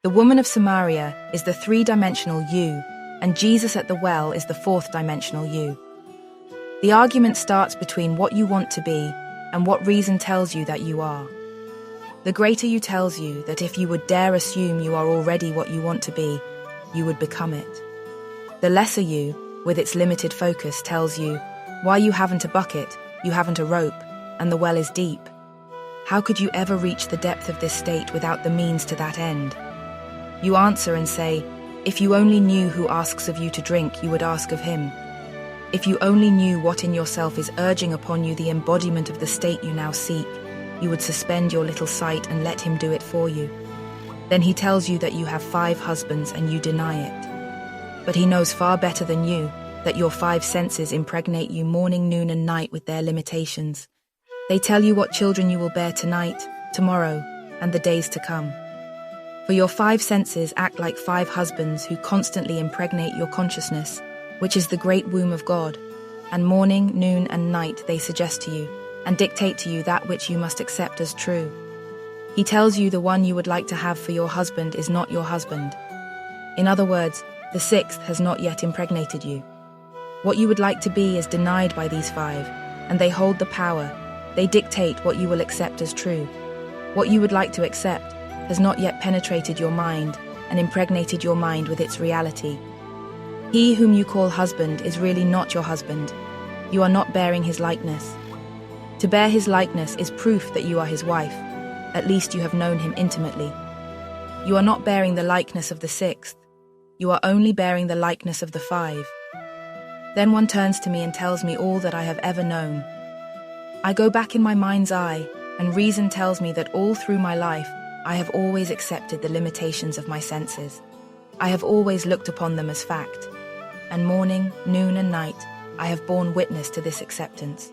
The Woman of Samaria is the three-dimensional you, and Jesus at the well is the fourth-dimensional you. The argument starts between what you want to be and what reason tells you that you are. The greater you tells you that if you would dare assume you are already what you want to be, you would become it. The lesser you, with its limited focus, tells you, why you haven't a bucket, you haven't a rope, and the well is deep. How could you ever reach the depth of this state without the means to that end? You answer and say, if you only knew who asks of you to drink, you would ask of him. If you only knew what in yourself is urging upon you the embodiment of the state you now seek, you would suspend your little sight and let him do it for you. Then he tells you that you have 5 husbands and you deny it. But he knows far better than you that your 5 senses impregnate you morning, noon, and night with their limitations. They tell you what children you will bear tonight, tomorrow, and the days to come. For your 5 senses act like 5 husbands who constantly impregnate your consciousness, which is the great womb of God, and morning, noon, and night they suggest to you, and dictate to you that which you must accept as true. He tells you the one you would like to have for your husband is not your husband. In other words, the 6th has not yet impregnated you. What you would like to be is denied by these 5, and they hold the power. They dictate what you will accept as true. What you would like to accept has not yet penetrated your mind and impregnated your mind with its reality. He whom you call husband is really not your husband. You are not bearing his likeness. To bear his likeness is proof that you are his wife. At least you have known him intimately. You are not bearing the likeness of the 6th. You are only bearing the likeness of the 5. Then one turns to me and tells me all that I have ever known. I go back in my mind's eye, and reason tells me that all through my life, I have always accepted the limitations of my senses. I have always looked upon them as fact. And morning, noon, and night, I have borne witness to this acceptance.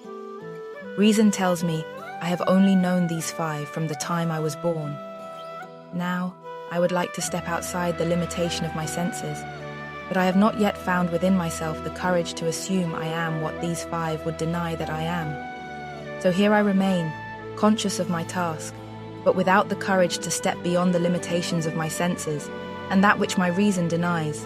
Reason tells me I have only known these 5 from the time I was born. Now, I would like to step outside the limitation of my senses, but I have not yet found within myself the courage to assume I am what these 5 would deny that I am. So here I remain, conscious of my task, but without the courage to step beyond the limitations of my senses and that which my reason denies.